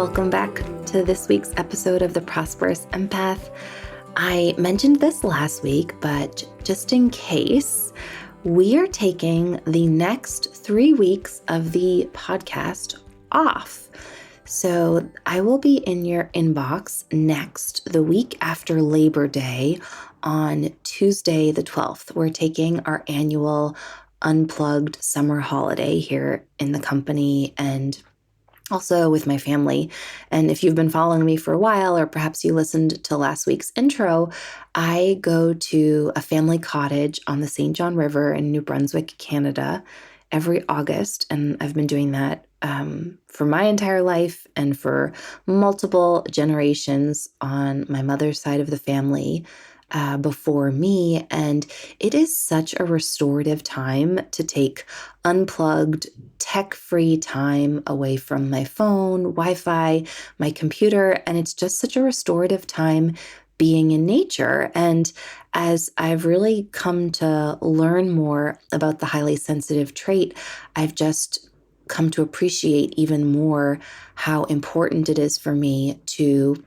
Welcome back to this week's episode of The Prosperous Empath. I mentioned this last week, but just in case, we are taking the next 3 weeks of the podcast off. So I will be in your inbox the week after Labor Day on Tuesday the 12th. We're taking our annual unplugged summer holiday here in the company and also with my family. And if you've been following me for a while, or perhaps you listened to last week's intro, I go to a family cottage on the St. John River in New Brunswick, Canada, every August. And I've been doing that for my entire life and for multiple generations on my mother's side of the family before me. And it is such a restorative time to take unplugged, tech-free time away from my phone, Wi-Fi, my computer. And it's just such a restorative time being in nature. And as I've really come to learn more about the highly sensitive trait, I've just come to appreciate even more how important it is for me to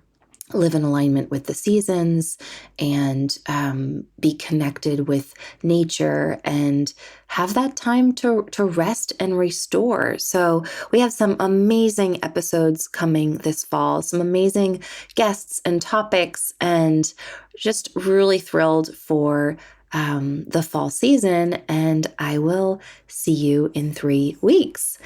live in alignment with the seasons and be connected with nature and have that time to rest and restore. So we have some amazing episodes coming this fall, some amazing guests and topics, and just really thrilled for the fall season. And I will see you in 3 weeks.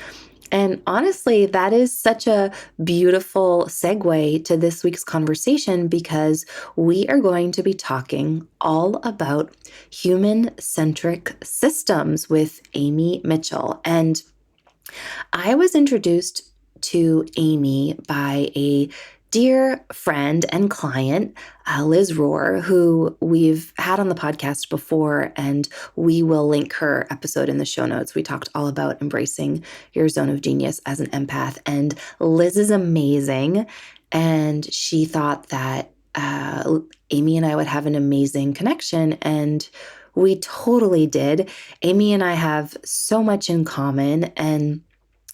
And honestly, that is such a beautiful segue to this week's conversation because we are going to be talking all about human-centric systems with Amy Mitchell. And I was introduced to Amy by a dear friend and client, Liz Rohr, who we've had on the podcast before, and we will link her episode in the show notes. We talked all about embracing your zone of genius as an empath, and Liz is amazing, and she thought that Amy and I would have an amazing connection, and we totally did. Amy and I have so much in common, and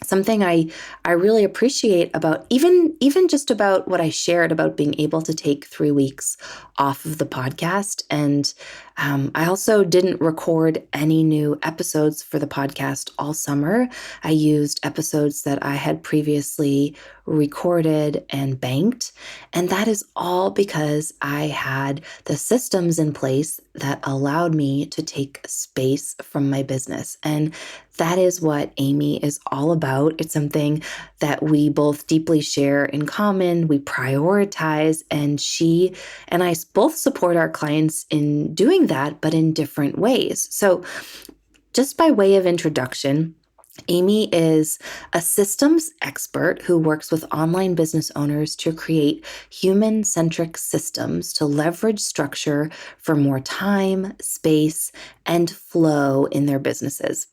something I really appreciate about even just about what I shared about being able to take 3 weeks off of the podcast. And I also didn't record any new episodes for the podcast all summer. I used episodes that I had previously recorded and banked. And that is all because I had the systems in place that allowed me to take space from my business. And that is what Amy is all about. It's something that we both deeply share in common. We prioritize, and she and I both support our clients in doing that, but in different ways. So just by way of introduction, Amy is a systems expert who works with online business owners to create human-centric systems to leverage structure for more time, space, and flow in their businesses.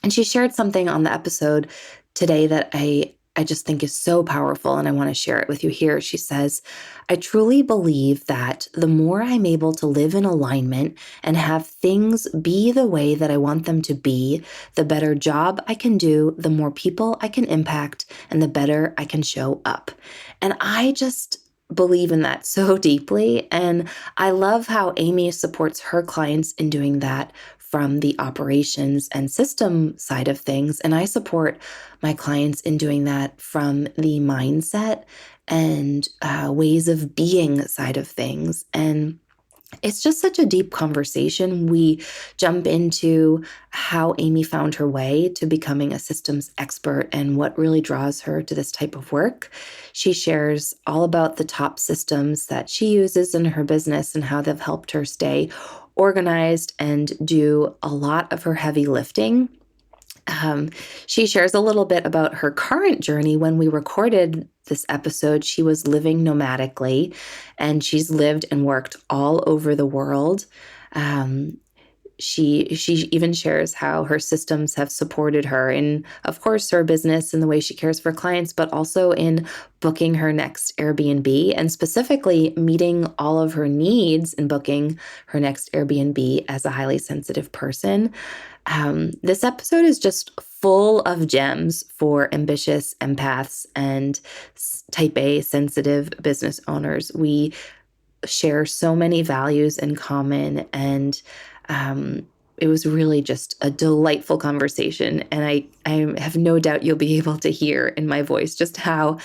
And she shared something on the episode today that I just think is so powerful, and I want to share it with you here. She says, I truly believe that the more I'm able to live in alignment and have things be the way that I want them to be, the better job I can do, the more people I can impact, and the better I can show up. And I just believe in that so deeply. And I love how Amy supports her clients in doing that from the operations and system side of things. And I support my clients in doing that from the mindset and ways of being side of things. And it's just such a deep conversation. We jump into how Amy found her way to becoming a systems expert and what really draws her to this type of work. She shares all about the top systems that she uses in her business and how they've helped her stay organized and do a lot of her heavy lifting. She shares a little bit about her current journey. When we recorded this episode, she was living nomadically, and she's lived and worked all over the world. She even shares how her systems have supported her in, of course, her business and the way she cares for clients, but also in booking her next Airbnb and specifically meeting all of her needs in booking her next Airbnb as a highly sensitive person. This episode is just full of gems for ambitious empaths and type A sensitive business owners. We share so many values in common, and it was really just a delightful conversation. And I have no doubt you'll be able to hear in my voice just how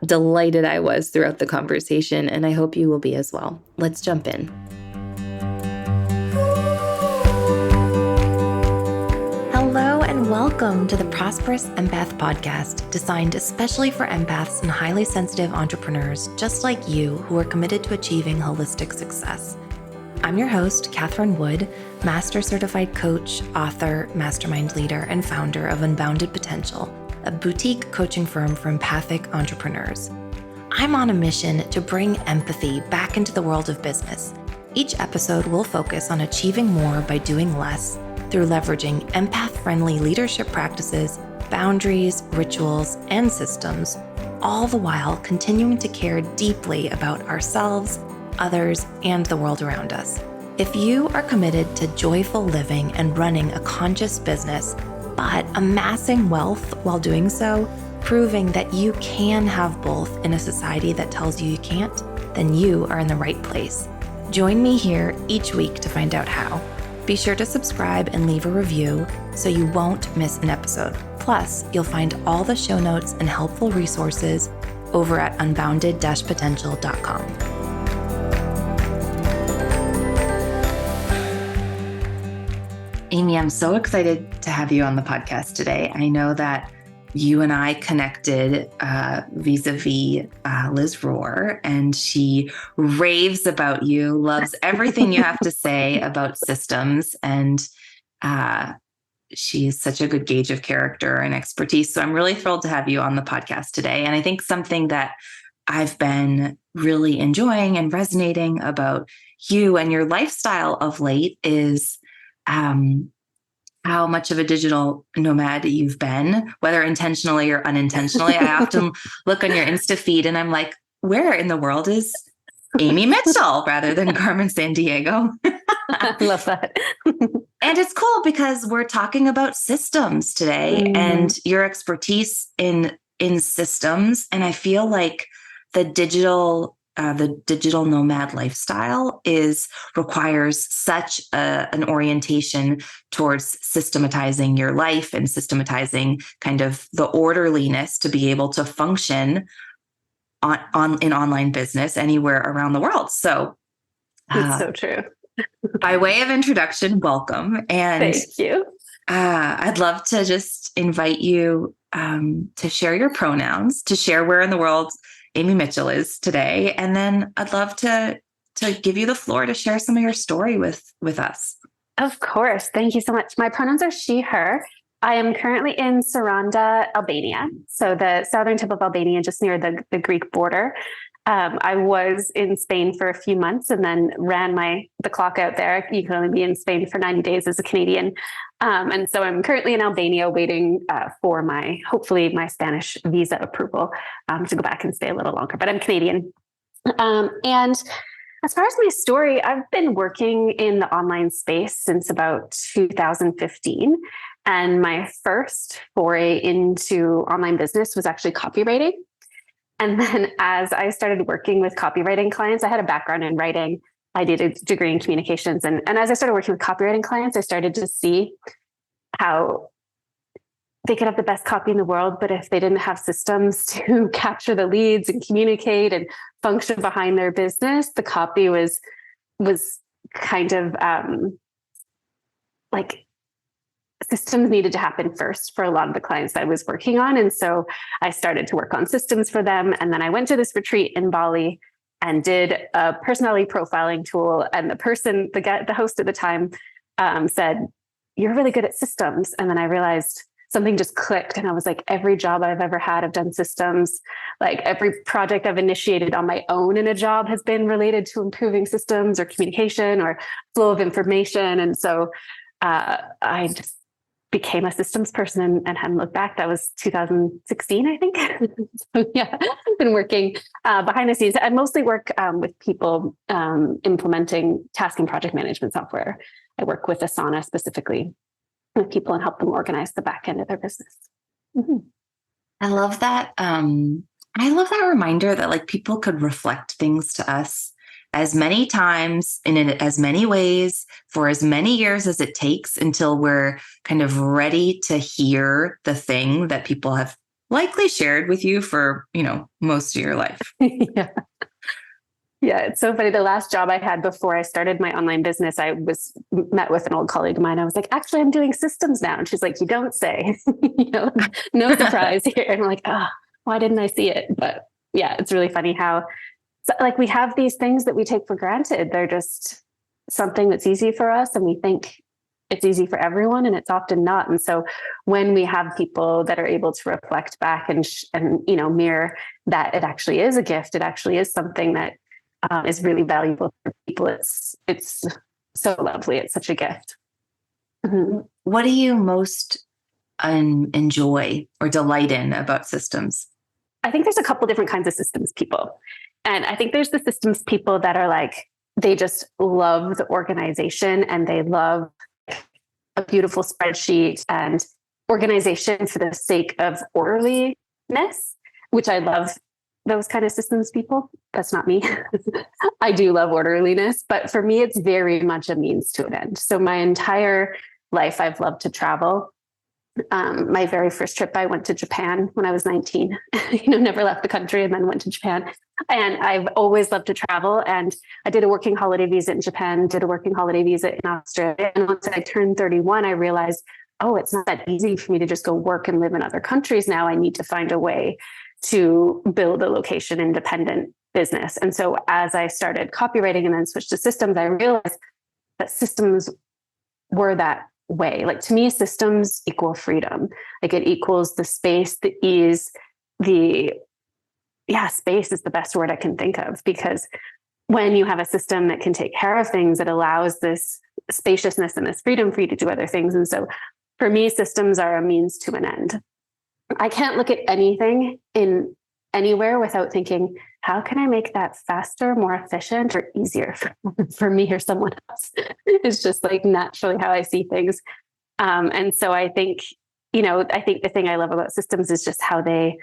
delighted I was throughout the conversation, and I hope you will be as well. Let's jump in. Hello and welcome to the Prosperous Empath Podcast, designed especially for empaths and highly sensitive entrepreneurs just like you who are committed to achieving holistic success. I'm your host, Catherine Wood, Master Certified Coach, author, mastermind leader, and founder of Unbounded Potential, a boutique coaching firm for empathic entrepreneurs. I'm on a mission to bring empathy back into the world of business. Each episode will focus on achieving more by doing less through leveraging empath-friendly leadership practices, boundaries, rituals, and systems, all the while continuing to care deeply about ourselves, others, and the world around us. If you are committed to joyful living and running a conscious business, but amassing wealth while doing so, proving that you can have both in a society that tells you you can't, then you are in the right place. Join me here each week to find out how. Be sure to subscribe and leave a review so you won't miss an episode. Plus, you'll find all the show notes and helpful resources over at unbounded-potential.com. Amy, I'm so excited to have you on the podcast today. I know that you and I connected vis-a-vis Liz Rohr, and she raves about you, loves everything you have to say about systems, and she's such a good gauge of character and expertise. So I'm really thrilled to have you on the podcast today. And I think something that I've been really enjoying and resonating about you and your lifestyle of late is how much of a digital nomad you've been, whether intentionally or unintentionally. I often look on your Insta feed and I'm like, where in the world is Amy Mitchell rather than Carmen Sandiego? I love that. And it's cool because we're talking about systems today and your expertise in systems. And I feel like the digital nomad lifestyle requires such an orientation towards systematizing your life and systematizing kind of the orderliness to be able to function in online business anywhere around the world. So it's so true. By way of introduction, welcome. And thank you. I'd love to just invite you to share your pronouns, to share where in the world Amy Mitchell is today. And then I'd love to give you the floor to share some of your story with us. Of course. Thank you so much. My pronouns are she, her. I am currently in Saranda, Albania. So the southern tip of Albania, just near the Greek border. I was in Spain for a few months and then ran the clock out there. You can only be in Spain for 90 days as a Canadian. And so I'm currently in Albania waiting for hopefully my Spanish visa approval to go back and stay a little longer, but I'm Canadian. And as far as my story, I've been working in the online space since about 2015. And my first foray into online business was actually copywriting. And then as I started working with copywriting clients, I had a background in writing. I did a degree in communications. And as I started working with copywriting clients, I started to see how they could have the best copy in the world, but if they didn't have systems to capture the leads and communicate and function behind their business, the copy was kind of like systems needed to happen first for a lot of the clients that I was working on. And so I started to work on systems for them. And then I went to this retreat in Bali and did a personality profiling tool. And the host at the time said, "You're really good at systems." And then I realized something just clicked. And I was like, every job I've ever had, I've done systems. Like every project I've initiated on my own in a job has been related to improving systems or communication or flow of information. And so I just became a systems person and hadn't looked back. That was 2016, I think. So yeah, I've been working behind the scenes. I mostly work with people implementing task and project management software. I work with Asana specifically. with people and help them organize the back end of their business. Mm-hmm. I love that. I love that reminder that like people could reflect things to us as many times in as many ways for as many years as it takes until we're kind of ready to hear the thing that people have likely shared with you for, most of your life. Yeah. Yeah, it's so funny. The last job I had before I started my online business, I was met with an old colleague of mine. I was like, actually, I'm doing systems now. And she's like, you don't say, no surprise here. And I'm like, why didn't I see it? But yeah, it's really funny how like we have these things that we take for granted. They're just something that's easy for us. And we think it's easy for everyone, and it's often not. And so when we have people that are able to reflect back and mirror that it actually is a gift, it actually is something that is really valuable for people. It's so lovely. It's such a gift. Mm-hmm. What do you most enjoy or delight in about systems? I think there's a couple different kinds of systems people. And I think there's the systems people that are like, they just love the organization and they love a beautiful spreadsheet and organization for the sake of orderliness, which I love. Those kind of systems people. That's not me. I do love orderliness, but for me, it's very much a means to an end. So my entire life, I've loved to travel. My very first trip, I went to Japan when I was 19, never left the country and then went to Japan. And I've always loved to travel. And I did a working holiday visa in Japan, did a working holiday visa in Australia. And once I turned 31, I realized, it's not that easy for me to just go work and live in other countries now. I need to find a way to build a location independent business. And so as I started copywriting and then switched to systems, I realized that systems were that way. Like to me, systems equal freedom. Like it equals the space, the ease, space is the best word I can think of, because when you have a system that can take care of things, it allows this spaciousness and this freedom for you to do other things. And so for me, systems are a means to an end. I can't look at anything in anywhere without thinking, how can I make that faster, more efficient, or easier for me or someone else? It's just like naturally how I see things. And so I think the thing I love about systems is just how they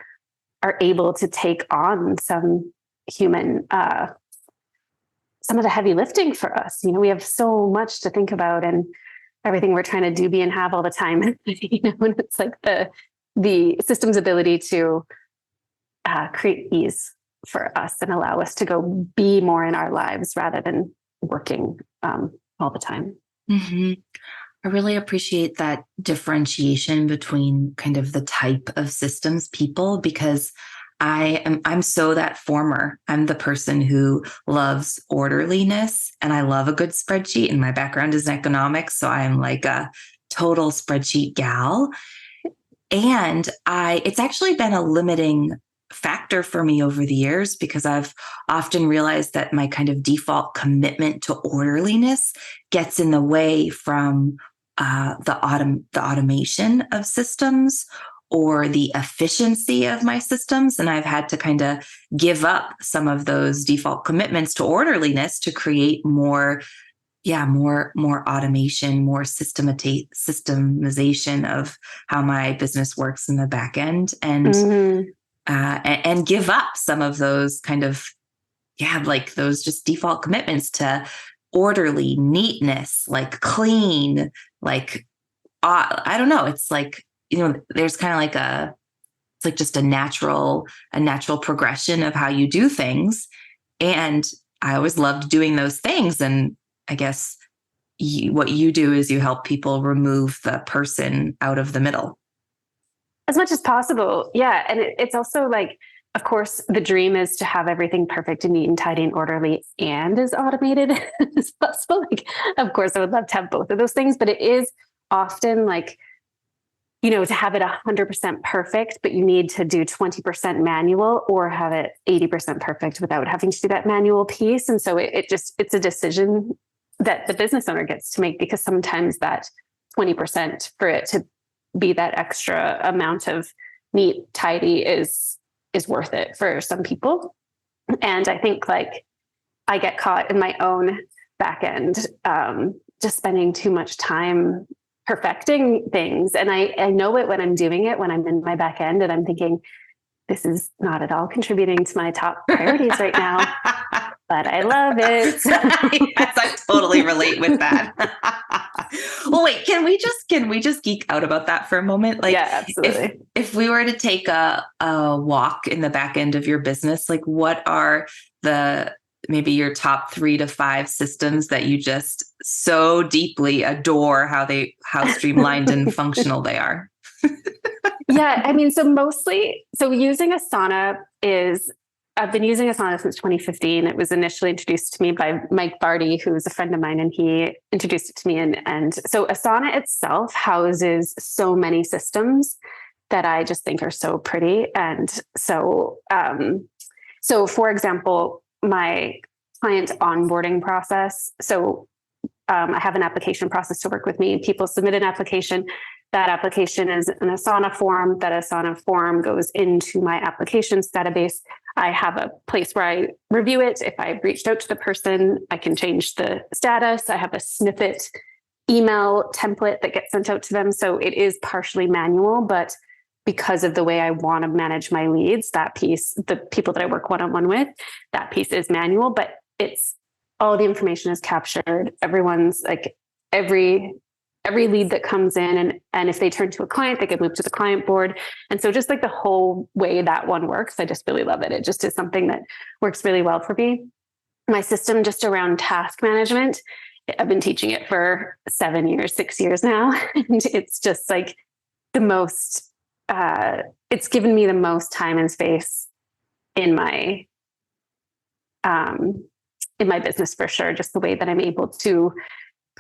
are able to take on some human, some of the heavy lifting for us. We have so much to think about and everything we're trying to do, be, and have all the time. And it's like the system's ability to create ease for us and allow us to go be more in our lives rather than working all the time. Mm-hmm. I really appreciate that differentiation between kind of the type of systems people, because I'm so that former. I'm the person who loves orderliness and I love a good spreadsheet, and my background is in economics. So I'm like a total spreadsheet gal. And it's actually been a limiting factor for me over the years, because I've often realized that my kind of default commitment to orderliness gets in the way from the automation of systems or the efficiency of my systems. And I've had to kind of give up some of those default commitments to orderliness to create more automation, more systemization of how my business works in the back end, and give up some of those kind of, like those just default commitments to orderly neatness, like clean, like, I don't know. It's like, there's kind of like it's like just a natural progression of how you do things. And I always loved doing those things. And I guess what you do is you help people remove the person out of the middle. As much as possible. Yeah. And it's also like, of course, the dream is to have everything perfect and neat and tidy and orderly and as automated as possible. Like, of course, I would love to have both of those things, but it is often like, to have it 100% perfect, but you need to do 20% manual or have it 80% perfect without having to do that manual piece. And so it's a decision that the business owner gets to make, because sometimes that 20% for it to be that extra amount of neat, tidy is worth it for some people. And I think like I get caught in my own back end, just spending too much time perfecting things. And I know it when I'm doing it, when I'm in my back end and I'm thinking, this is not at all contributing to my top priorities right now, but I love it. Yes, I totally relate with that. Well, wait, can we just geek out about that for a moment? Like, yeah, absolutely. If we were to take a walk in the back end of your business, like what are maybe your top 3 to 5 systems that you just so deeply adore how streamlined and functional they are? Yeah, I mean, so using Asana I've been using Asana since 2015. It was initially introduced to me by Mike Barty, who's a friend of mine, and he introduced it to me. And so Asana itself houses so many systems that I just think are so pretty. And so for example, my client onboarding process. So I have an application process to work with me. People submit an application. That application is an Asana form. That Asana form goes into my applications database. I have a place where I review it. If I've reached out to the person, I can change the status. I have a snippet email template that gets sent out to them. So it is partially manual, but because of the way I want to manage my leads, that piece, the people that I work one-on-one with, that piece is manual, but it's all the information is captured. Everyone's like every lead that comes in and if they turn to a client, they get moved to the client board. And so just like the whole way that one works, I just really love it. It just is something that works really well for me. My system just around task management, I've been teaching it for 6 years now. And it's just like the most, it's given me the most time and space in my business for sure. Just the way that I'm able to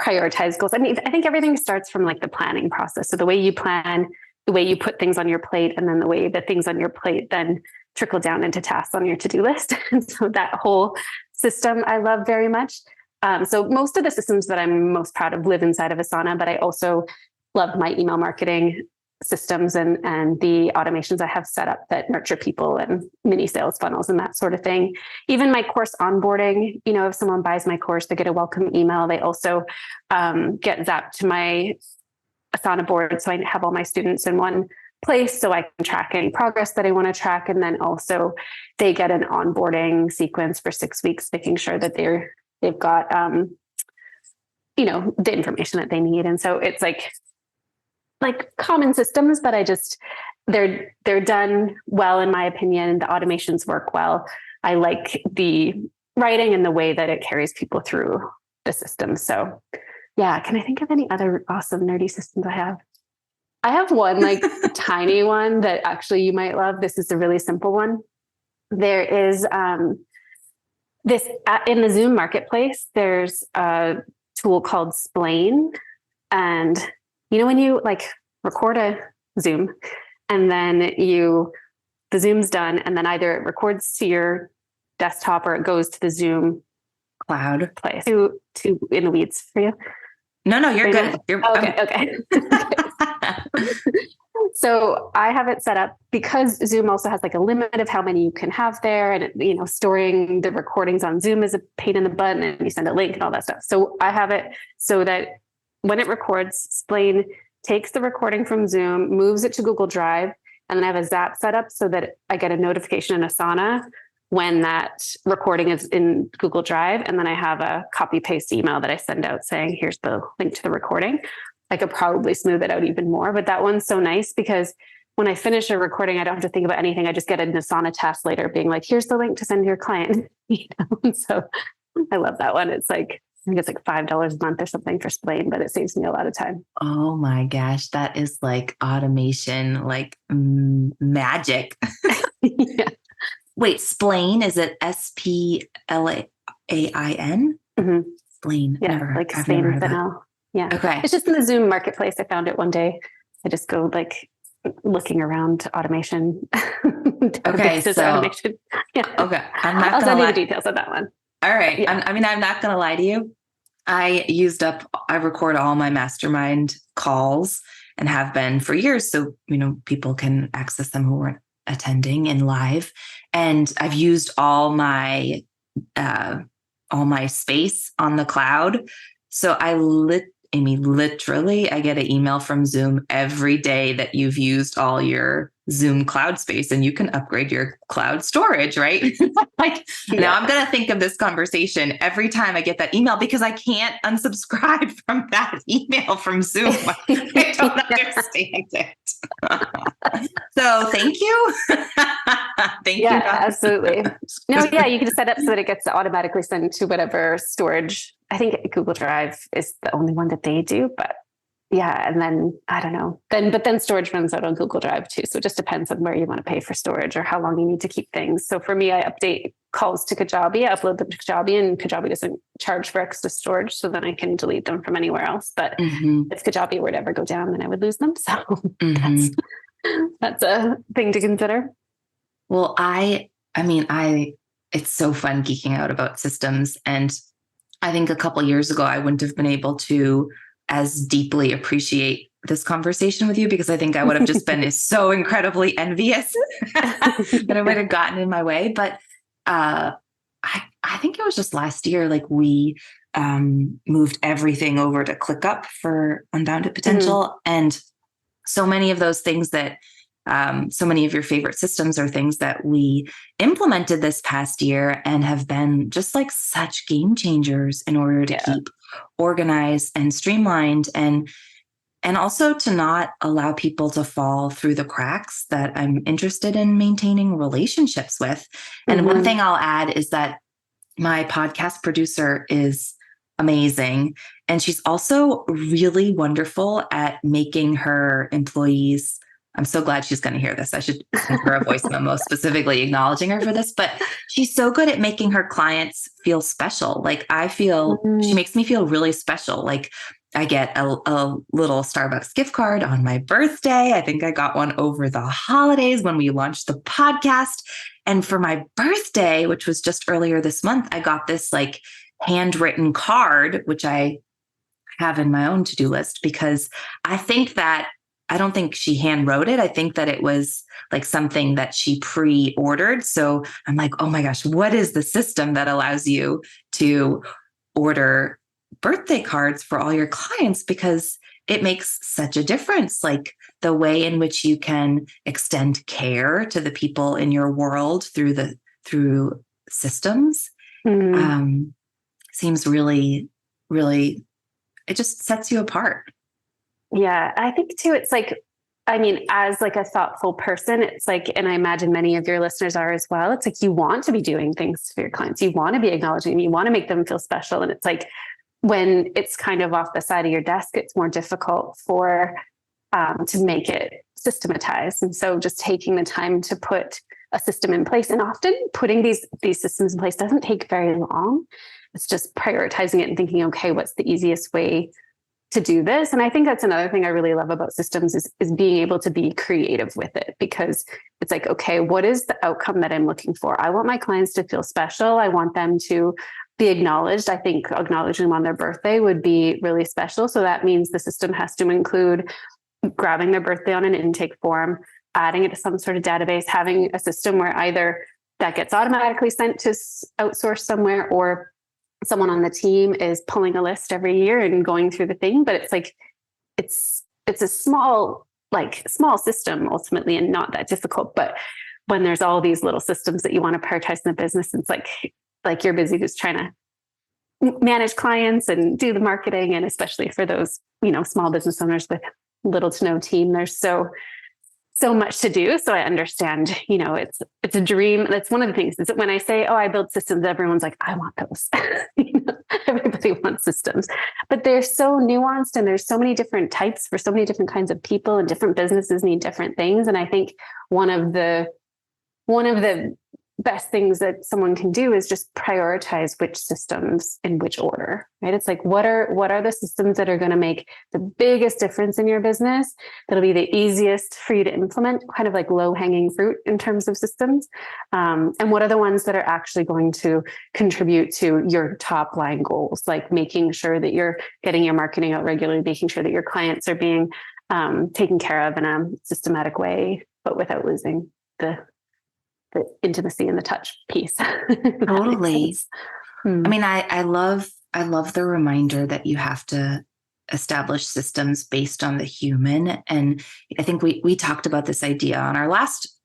prioritize goals. I mean, I think everything starts from like the planning process. So the way you plan, the way you put things on your plate, and then the way that things on your plate then trickle down into tasks on your to-do list. And so that whole system I love very much. So most of the systems that I'm most proud of live inside of Asana, but I also love my email marketing systems and the automations I have set up that nurture people and mini sales funnels and that sort of thing. Even my course onboarding, if someone buys my course, they get a welcome email. They also get zapped to my Asana board. So I have all my students in one place so I can track any progress that I want to track. And then also they get an onboarding sequence for 6 weeks, making sure that they've got, the information that they need. And so it's like common systems, but they're done well, in my opinion. The automations work well. I like the writing and the way that it carries people through the system. So yeah, can I think of any other awesome nerdy systems I have? I have one like tiny one that actually you might love. This is a really simple one. There is this in the Zoom marketplace, there's a tool called Splain. And when you like record a Zoom and then the Zoom's done and then either it records to your desktop or it goes to the Zoom cloud place. Too in the weeds for you? No, you're good. Okay. So I have it set up because Zoom also has like a limit of how many you can have there. And, storing the recordings on Zoom is a pain in the butt and you send a link and all that stuff. So I have it so that when it records, Splain takes the recording from Zoom, moves it to Google Drive, and then I have a Zap set up so that I get a notification in Asana when that recording is in Google Drive. And then I have a copy paste email that I send out saying, here's the link to the recording. I could probably smooth it out even more, but that one's so nice because when I finish a recording, I don't have to think about anything. I just get an Asana task later being like, here's the link to send to your client. So I love that one. It's like, I think it's like $5 a month or something for Splain, but it saves me a lot of time. Oh my gosh. That is like automation, like magic. Yeah. Wait, Splain, is it SPLAIN? Mm-hmm. Splain. Yeah, I've never heard of that. Yeah. Okay. It's just in the Zoom marketplace. I found it one day. I just go like looking around automation. Okay. So, automation. Yeah. Okay. I'll send you the details of that one. All right. Yeah. I'm not going to lie to you. I record all my mastermind calls and have been for years. So, people can access them who weren't attending in live. And I've used all my space on the cloud. So Amy, literally, I get an email from Zoom every day that you've used all your Zoom cloud space and you can upgrade your cloud storage, right? Like, now I'm going to think of this conversation every time I get that email because I can't unsubscribe from that email from Zoom. I don't understand it. So thank you. Thank you. Absolutely. No, yeah, you can set up so that it gets automatically sent to whatever storage. I think Google Drive is the only one that they do, but yeah. And then I don't know. But then storage runs out on Google Drive too. So it just depends on where you want to pay for storage or how long you need to keep things. So for me, I update calls to Kajabi, I upload them to Kajabi, and Kajabi doesn't charge for extra storage. So then I can delete them from anywhere else. But if Kajabi were to ever go down, then I would lose them. So that's a thing to consider. Well, it's so fun geeking out about systems. And I think a couple of years ago, I wouldn't have been able to as deeply appreciate this conversation with you because I think I would have just been so incredibly envious that I would have gotten in my way. But I think it was just last year, like we moved everything over to ClickUp for Unbounded Potential. And so many of those things that so many of your favorite systems are things that we implemented this past year and have been just like such game changers in order to keep organized and streamlined and also to not allow people to fall through the cracks that I'm interested in maintaining relationships with. And one thing I'll add is that my podcast producer is amazing. And she's also really wonderful at making her employees. I'm so glad she's going to hear this. I should send her a voice memo specifically acknowledging her for this, but she's so good at making her clients feel special. Like I feel, she makes me feel really special. Like I get a little Starbucks gift card on my birthday. I think I got one over the holidays when we launched the podcast. And for my birthday, which was just earlier this month, I got this like handwritten card, which I have in my own to-do list because I don't think she hand wrote it. I think that it was like something that she pre-ordered. So I'm like, oh my gosh, what is the system that allows you to order birthday cards for all your clients? Because it makes such a difference. Like the way in which you can extend care to the people in your world through systems seems really, really, it just sets you apart. Yeah, I think too, it's like, I mean, as like a thoughtful person, it's like, and I imagine many of your listeners are as well. It's like, you want to be doing things for your clients. You want to be acknowledging them. You want to make them feel special. And it's like, when it's kind of off the side of your desk, it's more difficult to make it systematized. And so just taking the time to put a system in place, and often putting these systems in place doesn't take very long. It's just prioritizing it and thinking, okay, what's the easiest way to do this? And I think that's another thing I really love about systems is being able to be creative with it, because it's like, okay, what is the outcome that I'm looking for? I want my clients to feel special. I want them to be acknowledged. I think acknowledging them on their birthday would be really special. So that means the system has to include grabbing their birthday on an intake form, adding it to some sort of database, having a system where either that gets automatically sent to outsource somewhere, or someone on the team is pulling a list every year and going through the thing. But it's like, it's a small system ultimately, and not that difficult. But when there's all these little systems that you want to prioritize in the business, it's like you're busy just trying to manage clients and do the marketing. And especially for those, small business owners with little to no team, there's so much to do. So I understand, it's a dream. That's one of the things is that when I say, oh, I build systems, everyone's like, I want those. Everybody wants systems, but they're so nuanced and there's so many different types for so many different kinds of people, and different businesses need different things. And I think one of the best things that someone can do is just prioritize which systems in which order, right? It's like, what are the systems that are going to make the biggest difference in your business? That'll be the easiest for you to implement, kind of like low hanging fruit in terms of systems. And what are the ones that are actually going to contribute to your top line goals? Like making sure that you're getting your marketing out regularly, making sure that your clients are being taken care of in a systematic way, but without losing the intimacy and the touch piece. Totally. I mean, I love the reminder that you have to establish systems based on the human. And I think we talked about this idea on our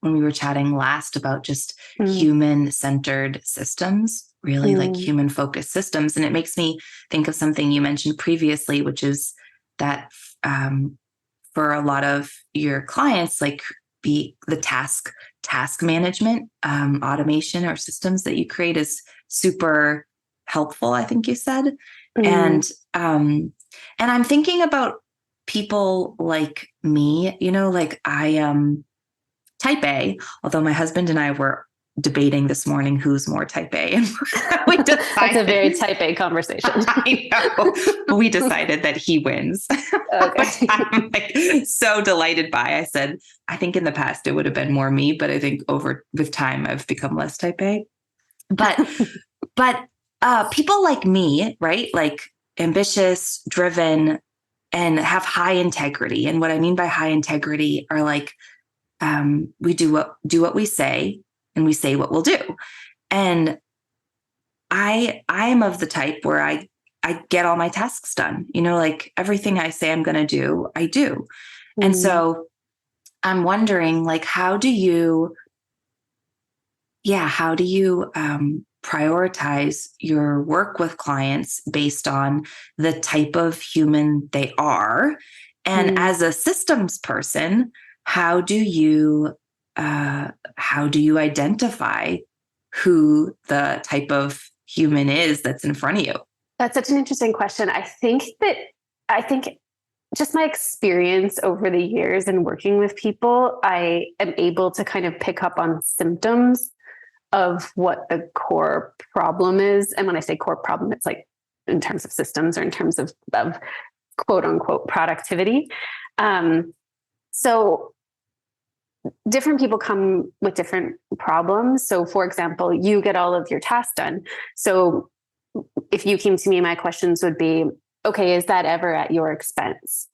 when we were chatting last about just human-centered systems, really like human-focused systems. And it makes me think of something you mentioned previously, which is that for a lot of your clients, like the task management, automation or systems that you create is super helpful, I think you said. And I'm thinking about people like me, like I am type A, although my husband and I were debating this morning who's more type A. And we decided, that's a very type A conversation. I know. We decided that he wins. Okay. Which I'm like so delighted by. I said, I think in the past it would have been more me, but I think with time I've become less type A. But people like me, right? Like ambitious, driven, and have high integrity. And what I mean by high integrity are like, we do what we say, and we say what we'll do. And I am of the type where I get all my tasks done, like everything I say I'm going to do, I do. And so I'm wondering, like, how do you prioritize your work with clients based on the type of human they are? And as a systems person, how do you identify who the type of human is that's in front of you? That's such an interesting question. I think just my experience over the years in working with people, I am able to kind of pick up on symptoms of what the core problem is. And when I say core problem, it's like in terms of systems or in terms of quote unquote productivity. So different people come with different problems. So for example, you get all of your tasks done. So if you came to me, my questions would be, okay, is that ever at your expense?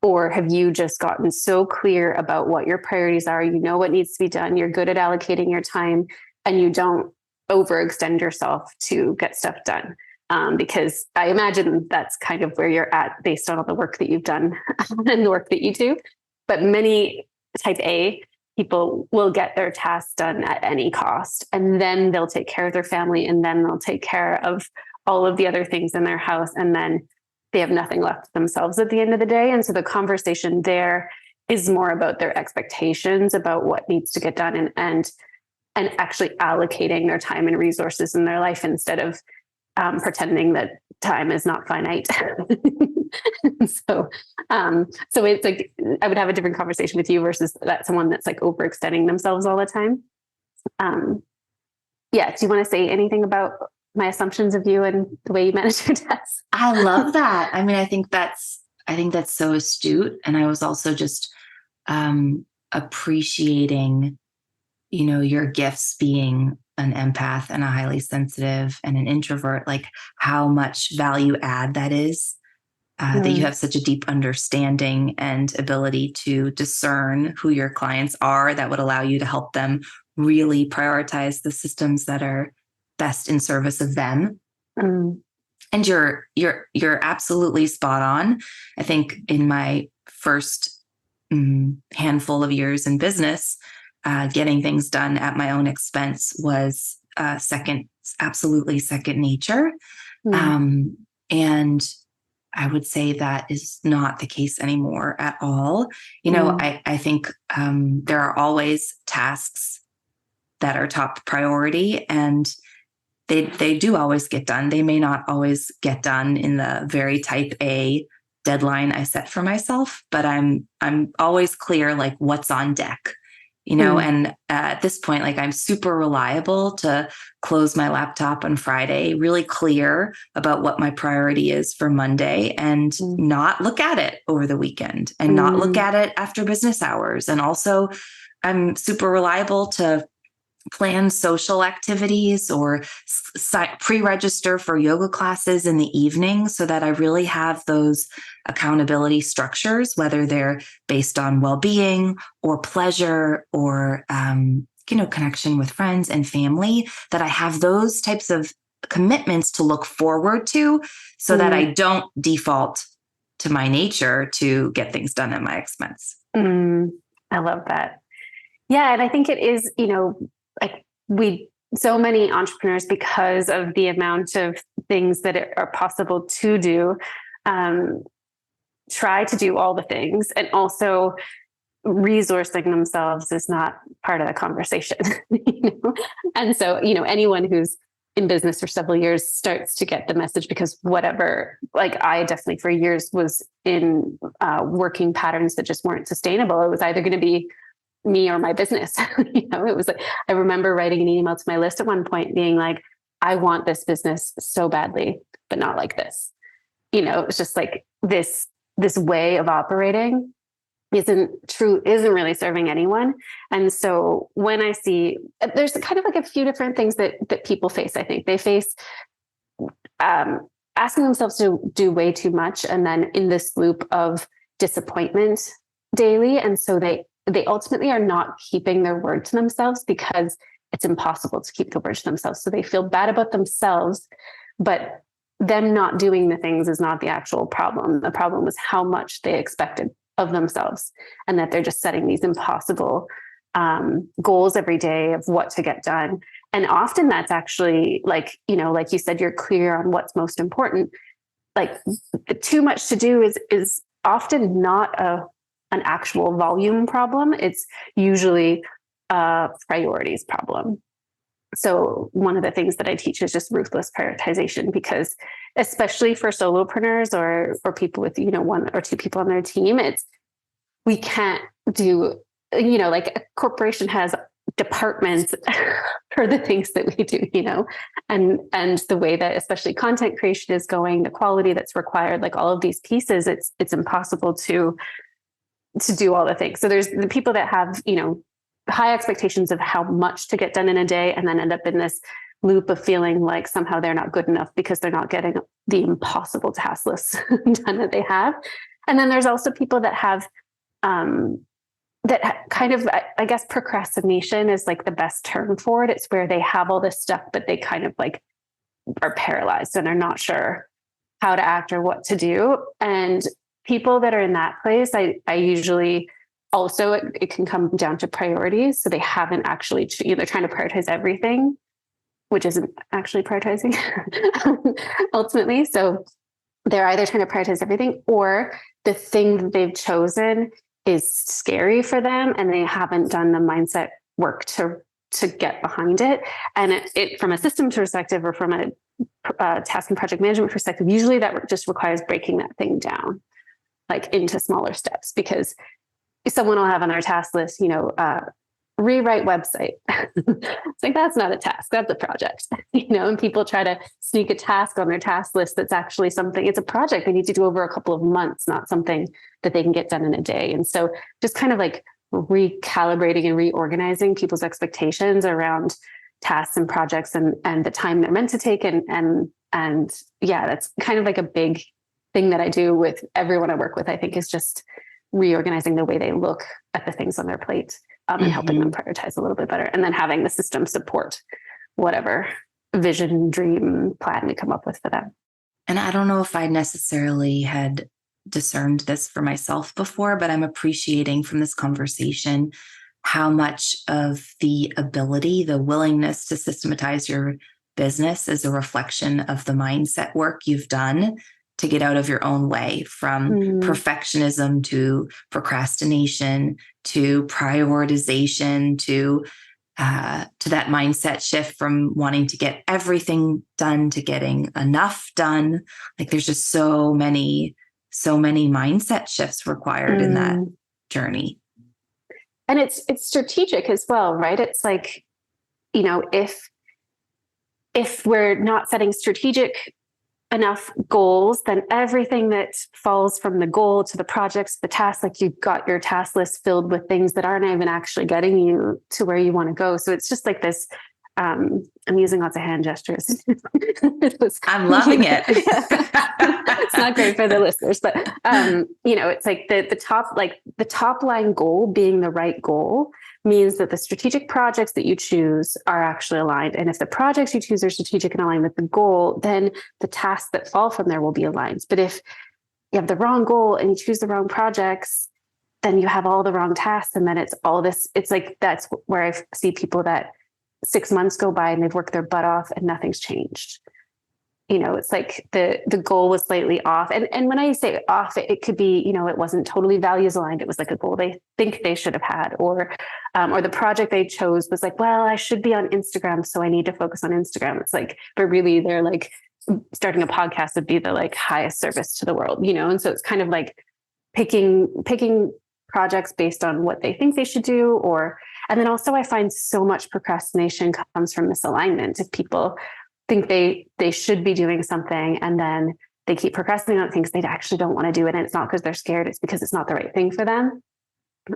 Or have you just gotten so clear about what your priorities are? You know what needs to be done. You're good at allocating your time, and you don't overextend yourself to get stuff done. Because I imagine that's kind of where you're at based on all the work that you've done and the work that you do. But many type A people will get their tasks done at any cost, and then they'll take care of their family, and then they'll take care of all of the other things in their house, and then they have nothing left themselves at the end of the day. And so the conversation there is more about their expectations about what needs to get done, and actually allocating their time and resources in their life instead of pretending that time is not finite. So it's like I would have a different conversation with you versus that someone that's like overextending themselves all the time. Yeah. Do you want to say anything about my assumptions of you and the way you manage your tasks? I love that. I mean, I think that's so astute. And I was also just appreciating, your gifts being an empath and a highly sensitive and an introvert, like how much value add that is, that you have such a deep understanding and ability to discern who your clients are that would allow you to help them really prioritize the systems that are best in service of them. And you're absolutely spot on. I think in my first handful of years in business, getting things done at my own expense was absolutely second nature. And I would say that is not the case anymore at all. I think there are always tasks that are top priority, and they do always get done. They may not always get done in the very type A deadline I set for myself, but I'm always clear, like what's on deck, and at this point, like I'm super reliable to close my laptop on Friday, really clear about what my priority is for Monday, and not look at it over the weekend, and not look at it after business hours. And also I'm super reliable to plan social activities or pre-register for yoga classes in the evening so that I really have those accountability structures, whether they're based on well-being or pleasure or, connection with friends and family, that I have those types of commitments to look forward to so that I don't default to my nature to get things done at my expense. I love that. Yeah. And I think it is, like so many entrepreneurs, because of the amount of things that are possible to do, try to do all the things, and also resourcing themselves is not part of the conversation. And so, anyone who's in business for several years starts to get the message, because whatever, like I definitely for years was in working patterns that just weren't sustainable. It was either going to be me or my business. It was like, I remember writing an email to my list at one point being like, I want this business so badly, but not like this. It's just like this way of operating isn't really serving anyone. And so when I see, there's kind of like a few different things that people face. I think they face asking themselves to do way too much, and then in this loop of disappointment daily. And so they ultimately are not keeping their word to themselves, because it's impossible to keep the word to themselves. So they feel bad about themselves, but them not doing the things is not the actual problem. The problem was how much they expected of themselves, and that they're just setting these impossible goals every day of what to get done. And often that's actually like you said, you're clear on what's most important. Like too much to do is often not an actual volume problem. It's usually a priorities problem. So one of the things that I teach is just ruthless prioritization, because especially for solopreneurs or people with, one or two people on their team, we can't do, like a corporation has departments for the things that we do, and the way that especially content creation is going, the quality that's required, like all of these pieces, it's impossible to do all the things. So there's the people that have, high expectations of how much to get done in a day, and then end up in this loop of feeling like somehow they're not good enough because they're not getting the impossible task lists done that they have. And then there's also people that have that kind of, I guess procrastination is like the best term for it. It's where they have all this stuff, but they kind of like are paralyzed and are not sure how to act or what to do. And people that are in that place, I usually also, it can come down to priorities. So they haven't actually, they're trying to prioritize everything, which isn't actually prioritizing ultimately. So they're either trying to prioritize everything, or the thing that they've chosen is scary for them, and they haven't done the mindset work to get behind it. And it from a system perspective, or from a task and project management perspective, usually that just requires breaking that thing down, like into smaller steps, because someone will have on their task list, rewrite website. It's like, that's not a task, that's a project, and people try to sneak a task on their task list that's actually something, it's a project they need to do over a couple of months, not something that they can get done in a day. And so just kind of like recalibrating and reorganizing people's expectations around tasks and projects and the time they're meant to take. And yeah, that's kind of like a big thing that I do with everyone I work with, I think, is just reorganizing the way they look at the things on their plate, and helping them prioritize a little bit better. And then having the system support whatever vision, dream, plan we come up with for them. And I don't know if I necessarily had discerned this for myself before, but I'm appreciating from this conversation how much of the ability, the willingness to systematize your business is a reflection of the mindset work you've done to get out of your own way, from perfectionism to procrastination to prioritization to that mindset shift from wanting to get everything done to getting enough done. Like there's just so many mindset shifts required in that journey. And it's strategic as well, right? It's like, if we're not setting strategic enough goals, then everything that falls from the goal to the projects, the tasks, like you've got your task list filled with things that aren't even actually getting you to where you want to go. So it's just like this, I'm using lots of hand gestures. I'm loving it. It's not great for the listeners, but it's like the top line goal being the right goal means that the strategic projects that you choose are actually aligned. And if the projects you choose are strategic and aligned with the goal, then the tasks that fall from there will be aligned. But if you have the wrong goal and you choose the wrong projects, then you have all the wrong tasks. And then it's all this, it's like, that's where I see people that 6 months go by and they've worked their butt off and nothing's changed. It's like the goal was slightly off. And when I say off, it could be, it wasn't totally values aligned. It was like a goal they think they should have had, or the project they chose was like, well, I should be on Instagram, so I need to focus on Instagram. It's like, but really they're like, starting a podcast would be the like highest service to the world, And so it's kind of like picking projects based on what they think they should do, and then also I find so much procrastination comes from misalignment. If people think they should be doing something and then they keep procrastinating on things they actually don't want to do it, and it's not because they're scared, it's because it's not the right thing for them.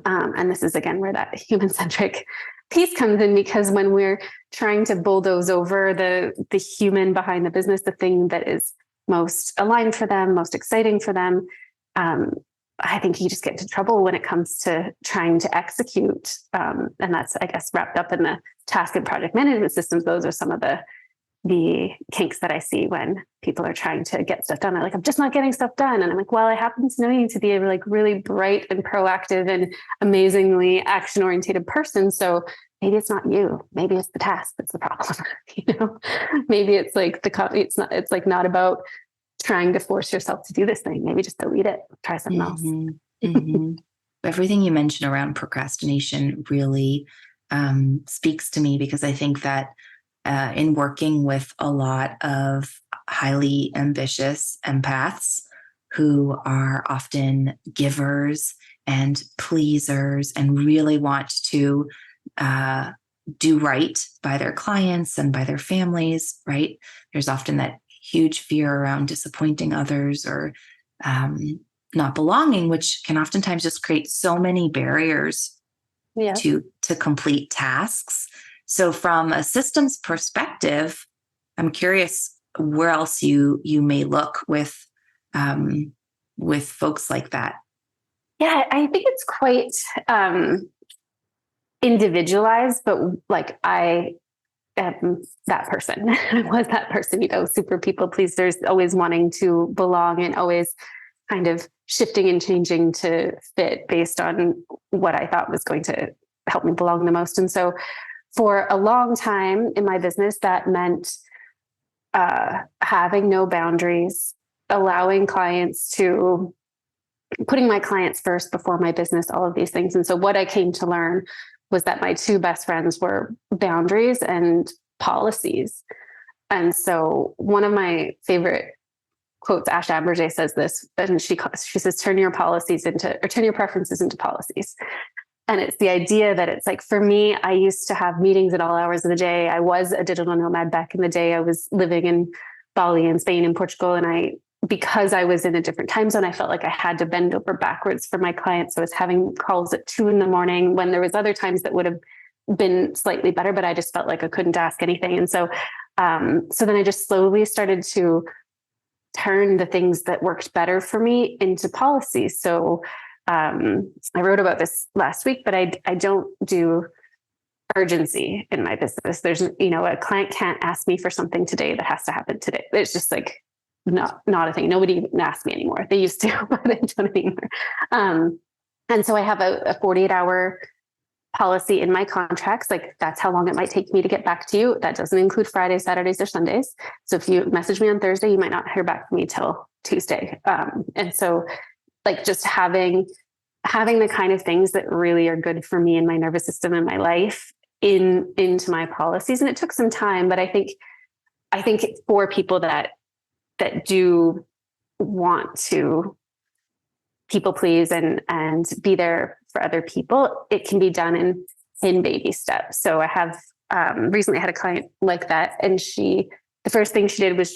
And this is again where that human-centric piece comes in, because when we're trying to bulldoze over the human behind the business, the thing that is most aligned for them, most exciting for them, I think you just get into trouble when it comes to trying to execute. And that's, I guess, wrapped up in the task and project management systems. Those are some of the kinks that I see when people are trying to get stuff done. They're like, I'm just not getting stuff done. And I'm like, well, I happen to know you to be a like really bright and proactive and amazingly action-oriented person. So maybe it's not you. Maybe it's the task that's the problem. Maybe it's like it's like not about trying to force yourself to do this thing. Maybe just delete it, try something else. Everything you mentioned around procrastination really speaks to me, because I think that in working with a lot of highly ambitious empaths who are often givers and pleasers and really want to do right by their clients and by their families, right? There's often that huge fear around disappointing others or not belonging, which can oftentimes just create so many barriers to complete tasks. So from a systems perspective, I'm curious where else you may look with folks like that. Yeah, I think it's quite individualized, but like I am that person. I was that person, super people pleasers, always wanting to belong and always kind of shifting and changing to fit based on what I thought was going to help me belong the most. And so for a long time in my business, that meant having no boundaries, allowing clients to putting my clients first before my business, all of these things. And so what I came to learn was that my two best friends were boundaries and policies. And so one of my favorite quotes, Ash Aberjay says this, and she says, turn your preferences into policies. And it's the idea that it's like, for me, I used to have meetings at all hours of the day. I was a digital nomad back in the day. I was living in Bali and Spain and Portugal. And because I was in a different time zone, I felt like I had to bend over backwards for my clients. So I was having calls at 2 a.m. when there was other times that would have been slightly better, but I just felt like I couldn't ask anything. And so then I just slowly started to turn the things that worked better for me into policies. So I wrote about this last week, but I don't do urgency in my business. There's, a client can't ask me for something today that has to happen today. It's just like not a thing. Nobody even asks me anymore. They used to, but they don't anymore. And so I have a 48-hour policy in my contracts. Like that's how long it might take me to get back to you. That doesn't include Fridays, Saturdays, or Sundays. So if you message me on Thursday, you might not hear back from me till Tuesday. And so like just having the kind of things that really are good for me and my nervous system and my life into my policies. And it took some time, but I think for people that do want to people please and be there for other people, it can be done in baby steps. So I have recently had a client like that, and the first thing she did was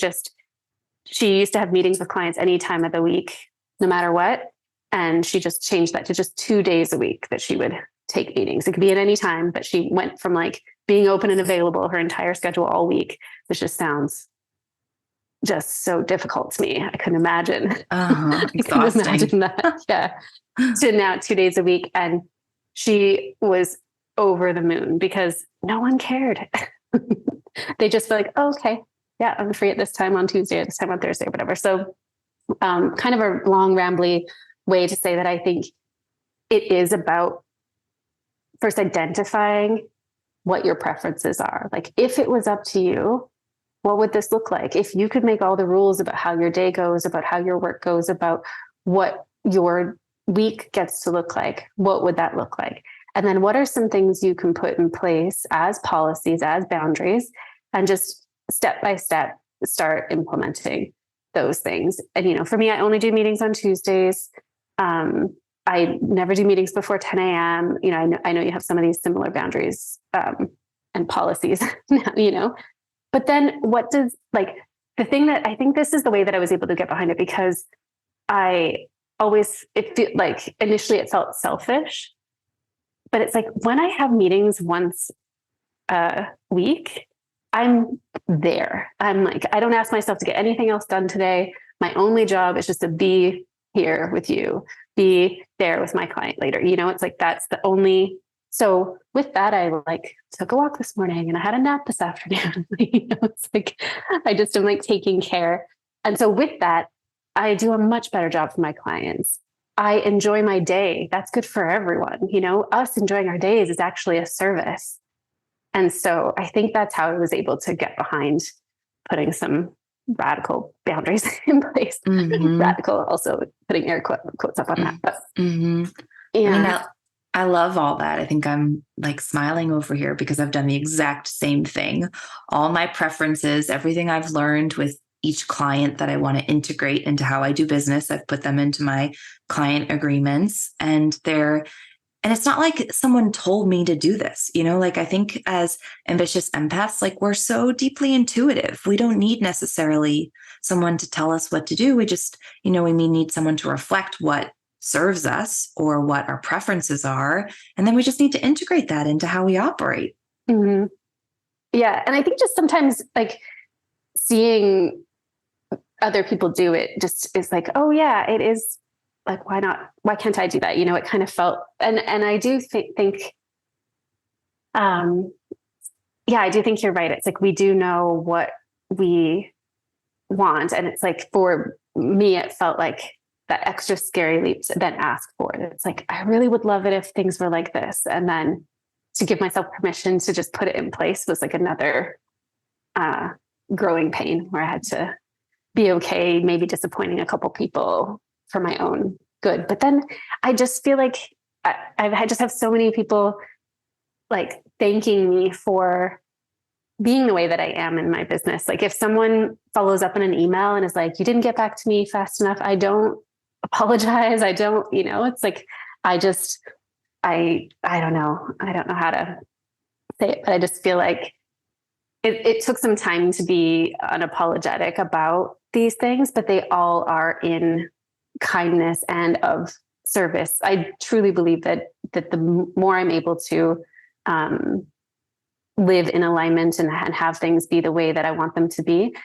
she used to have meetings with clients any time of the week, no matter what. And she just changed that to just 2 days a week that she would take meetings. It could be at any time, but she went from like being open and available her entire schedule all week, which just sounds just so difficult to me. I couldn't imagine. I couldn't imagine that. Yeah. To now 2 days a week. And she was over the moon because no one cared. They just feel like, oh, okay, yeah, I'm free at this time on Tuesday, at this time on Thursday, or whatever. So Kind of a long, rambly way to say that I think it is about first identifying what your preferences are. Like, if it was up to you, what would this look like? If you could make all the rules about how your day goes, about how your work goes, about what your week gets to look like, what would that look like? And then what are some things you can put in place as policies, as boundaries, and just step by step start implementing those things. And, for me, I only do meetings on Tuesdays. I never do meetings before 10 a.m. I know you have some of these similar boundaries and policies now, but then what does, like, the thing that I think this is the way that I was able to get behind it, because initially it felt selfish, but it's like when I have meetings once a week, I'm there. I'm like, I don't ask myself to get anything else done today. My only job is just to be here with you, be there with my client later. It's like, that's the only. So with that, I took a walk this morning and I had a nap this afternoon. It's like, I just am taking care. And so with that, I do a much better job for my clients. I enjoy my day. That's good for everyone. Us enjoying our days is actually a service. And so I think that's how I was able to get behind putting some radical boundaries in place. Mm-hmm. Radical, also putting air quotes up on that. But, mm-hmm. Yeah. I love all that. I think I'm smiling over here because I've done the exact same thing. All my preferences, everything I've learned with each client that I want to integrate into how I do business, I've put them into my client agreements, and it's not like someone told me to do this, I think as ambitious empaths, we're so deeply intuitive. We don't need necessarily someone to tell us what to do. We just, we need someone to reflect what serves us or what our preferences are. And then we just need to integrate that into how we operate. Mm-hmm. Yeah. And I think just sometimes seeing other people do it just is oh yeah, it is. Why not? Why can't I do that? It kind of felt, and I do think, I do think you're right. It's we do know what we want. And it's for me, it felt like that extra scary leap to then ask for it. It's I really would love it if things were like this. And then to give myself permission to just put it in place was another growing pain where I had to be okay, maybe disappointing a couple people for my own good. But then I just feel I just have so many people thanking me for being the way that I am in my business. If someone follows up in an email and is you didn't get back to me fast enough, I don't apologize. I don't, it's I don't know. I don't know how to say it, but I just feel it took some time to be unapologetic about these things, but they all are in kindness and of service. I truly believe that the more I'm able to live in alignment and have things be the way that I want them to be,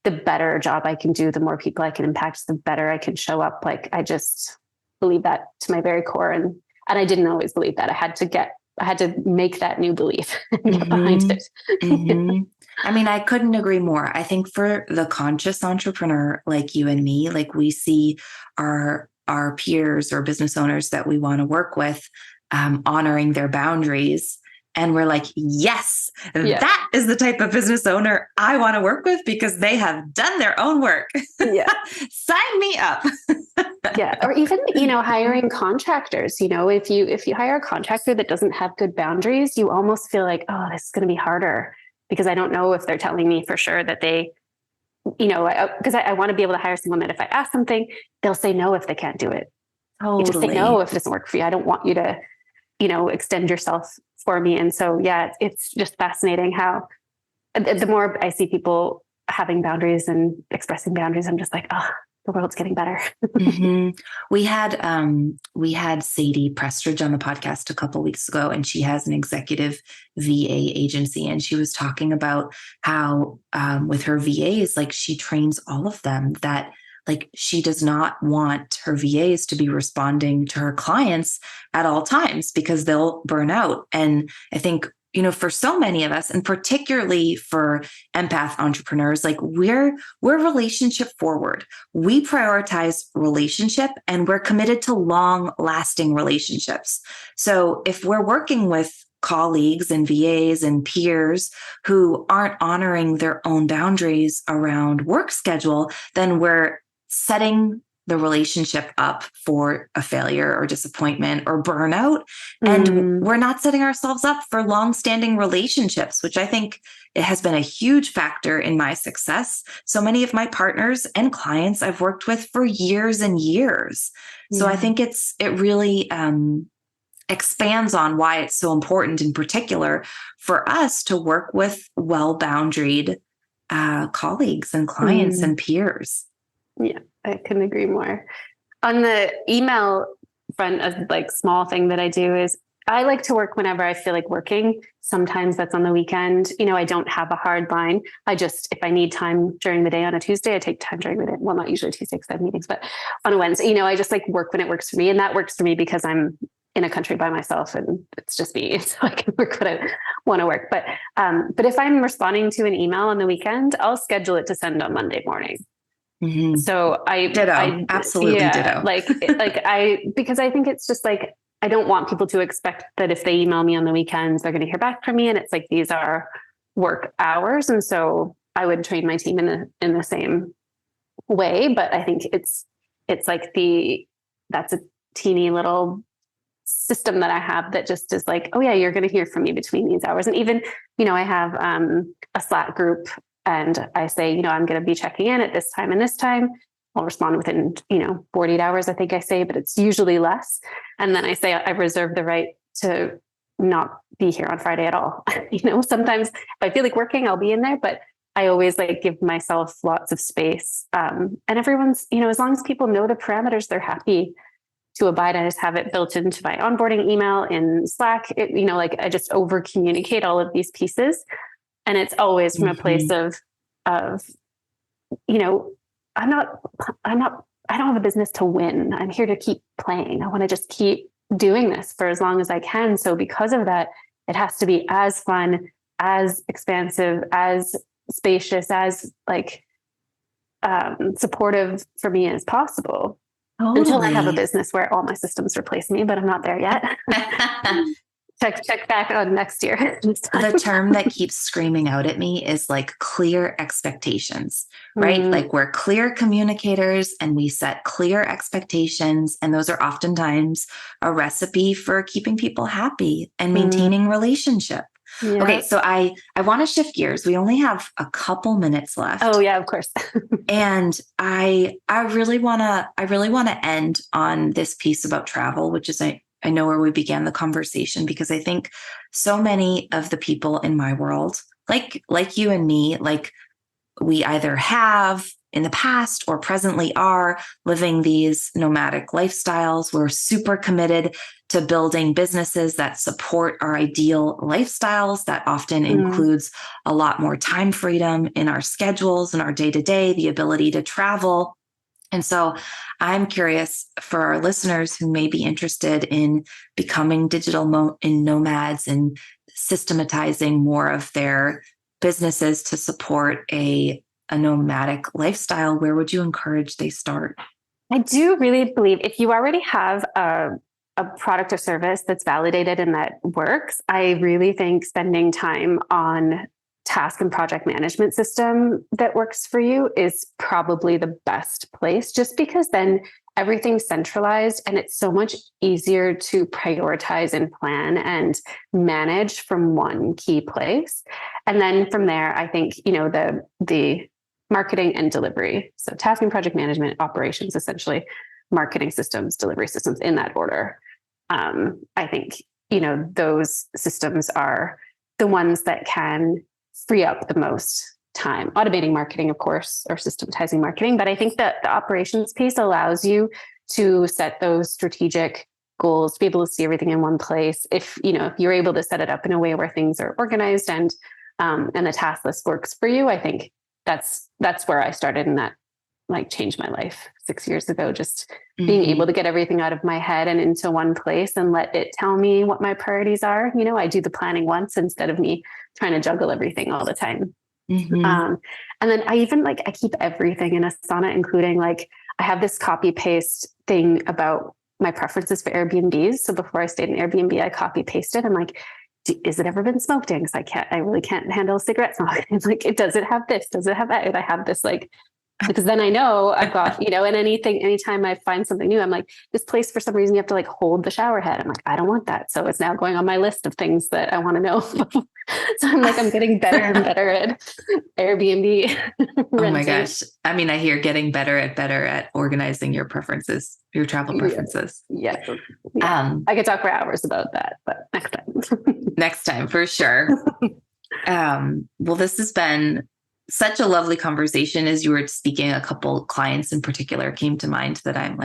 the better job I can do, the more people I can impact, the better I can show up. I just believe that to my very core. And I didn't always believe that. I had to make that new belief and get behind it. Mm-hmm. I couldn't agree more. I think for the conscious entrepreneur like you and me, we see our peers or business owners that we want to work with honoring their boundaries. And we're yes, that is the type of business owner I want to work with because they have done their own work. Yeah. Sign me up. Yeah. Or even, hiring contractors, if you hire a contractor that doesn't have good boundaries, you almost feel oh, this is going to be harder because I don't know if they're telling me for sure that they, because I want to be able to hire someone that if I ask something, they'll say no if they can't do it. Totally. You just say no if it doesn't work for you. I don't want you to, extend yourself for me. And so, yeah, it's just fascinating how the more I see people having boundaries and expressing boundaries, I'm just oh, the world's getting better. Mm-hmm. We had Sadie Prestridge on the podcast a couple of weeks ago, and she has an executive VA agency, and she was talking about how with her VAs, she trains all of them that she does not want her VAs to be responding to her clients at all times because they'll burn out. And I think for so many of us, and particularly for empath entrepreneurs, like we're relationship forward. We prioritize relationship and we're committed to long lasting relationships. So if we're working with colleagues and VAs and peers who aren't honoring their own boundaries around work schedule, then we're setting the relationship up for a failure or disappointment or burnout. And we're not setting ourselves up for long-standing relationships, which I think it has been a huge factor in my success. So many of my partners and clients I've worked with for years and years. So I think it really expands on why it's so important in particular for us to work with well-boundaried colleagues and clients and peers. Yeah, I couldn't agree more. On the email front, a like small thing that I do is I like to work whenever I feel like working. Sometimes that's on the weekend. I don't have a hard line. If I need time during the day on a Tuesday, I take time during the day. Well, not usually Tuesday because I have meetings, but on a Wednesday, I just like work when it works for me. And that works for me because I'm in a country by myself and it's just me. So I can work when I want to work. But if I'm responding to an email on the weekend, I'll schedule it to send on Monday morning. Mm-hmm. So absolutely ditto. Because I think it's just like, I don't want people to expect that if they email me on the weekends, they're going to hear back from me. And it's like, these are work hours. And so I would train my team in the same way. But I think it's like that's a teeny little system that I have that just is like, oh yeah, you're going to hear from me between these hours. And even, I have a Slack group and I say, I'm going to be checking in at this time and this time. I'll respond within, 48 hours, I think I say, but it's usually less. And then I say, I reserve the right to not be here on Friday at all. Sometimes if I feel like working, I'll be in there, but I always like give myself lots of space. And everyone's, as long as people know the parameters, they're happy to abide. I just have it built into my onboarding email in Slack. I just over communicate all of these pieces. And it's always from a place of, I don't have a business to win. I'm here to keep playing. I want to just keep doing this for as long as I can. So because of that, it has to be as fun, as expansive, as spacious, as supportive for me as possible. Totally. Until I have a business where all my systems replace me, but I'm not there yet. check back on next year. The term that keeps screaming out at me is like clear expectations, right? Like we're clear communicators and we set clear expectations. And those are oftentimes a recipe for keeping people happy and maintaining relationship. Yeah. Okay. So I want to shift gears. We only have a couple minutes left. Oh yeah, of course. And I really want to end on this piece about travel, which is I know where we began the conversation, because I think so many of the people in my world, like you and me, like we either have in the past or presently are living these nomadic lifestyles. We're super committed to building businesses that support our ideal lifestyles. That often includes a lot more time freedom in our schedules and our day-to-day, the ability to travel. And so I'm curious for our listeners who may be interested in becoming digital nomads and systematizing more of their businesses to support a nomadic lifestyle, where would you encourage they start? I do really believe if you already have a product or service that's validated and that works, I really think spending time on task and project management system that works for you is probably the best place, just because then everything's centralized and it's so much easier to prioritize and plan and manage from one key place. And then from there, I think, the marketing and delivery. So task and project management, operations, essentially marketing systems, delivery systems in that order. I think, those systems are the ones that can free up the most time. Automating marketing, of course, or systematizing marketing. But I think that the operations piece allows you to set those strategic goals, to be able to see everything in one place. If you're able to set it up in a way where things are organized and the task list works for you, I think that's where I started, and that like changed my life 6 years ago. Just being able to get everything out of my head and into one place and let it tell me what my priorities are. I do the planning once instead of me trying to juggle everything all the time. And then I keep everything in Asana, including I have this copy paste thing about my preferences for Airbnbs. So before I stayed in Airbnb, I copy pasted. I'm like, is it ever been smoked in? Because I really can't handle cigarette smoke. It's does it have this? Does it have that? And I have this because then I know I've got, and anytime I find something new, I'm like, this place, for some reason, you have to hold the shower head. I'm like, I don't want that. So it's now going on my list of things that I want to know. So I'm getting better and better at Airbnb renting. Oh my gosh. I mean, I hear getting better at organizing your preferences, your travel preferences. Yeah. I could talk for hours about that, but next time. Next time, for sure. Well, this has been such a lovely conversation. As you were speaking, a couple clients in particular came to mind that I'm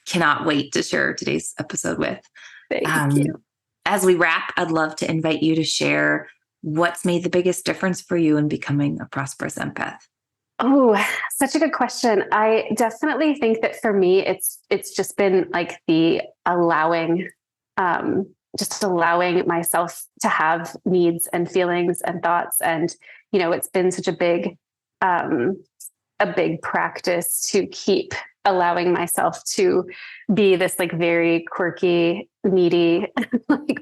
cannot wait to share today's episode with. Thank you. As we wrap, I'd love to invite you to share what's made the biggest difference for you in becoming a prosperous empath. Oh, such a good question. I definitely think that for me, it's just been the allowing, just allowing myself to have needs and feelings and thoughts. And, it's been such a big practice to keep allowing myself to be this very quirky, needy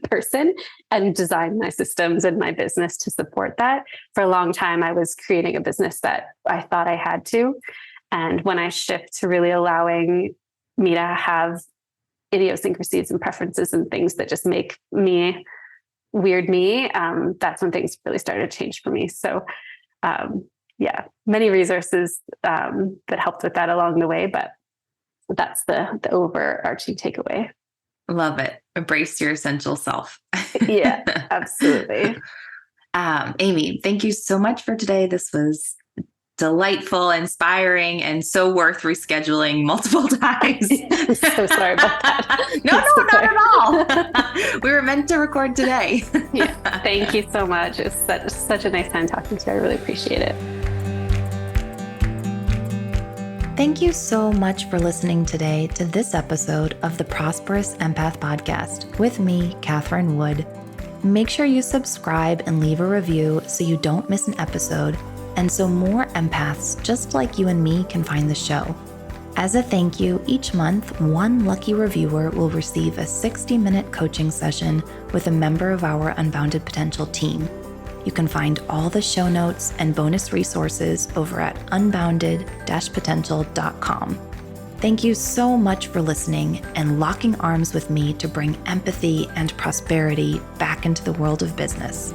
person, and design my systems and my business to support that. For a long time, I was creating a business that I thought I had to. And when I shift to really allowing me to have idiosyncrasies and preferences and things that just make me weird me, that's when things really started to change for me. So many resources that helped with that along the way, but that's the overarching takeaway. Love it. Embrace your essential self. Yeah, absolutely. Amy, thank you so much for today. This was delightful, inspiring, and so worth rescheduling multiple times. I'm so sorry about that. No, not at all. We were meant to record today. Yeah, thank you so much. It's such a nice time talking to you. I really appreciate it. Thank you so much for listening today to this episode of the Prosperous Empath Podcast with me, Catherine Wood. Make sure you subscribe and leave a review so you don't miss an episode, and so more empaths just like you and me can find the show. As a thank you, each month, one lucky reviewer will receive a 60-minute coaching session with a member of our Unbounded Potential team. You can find all the show notes and bonus resources over at unbounded-potential.com. Thank you so much for listening and locking arms with me to bring empathy and prosperity back into the world of business.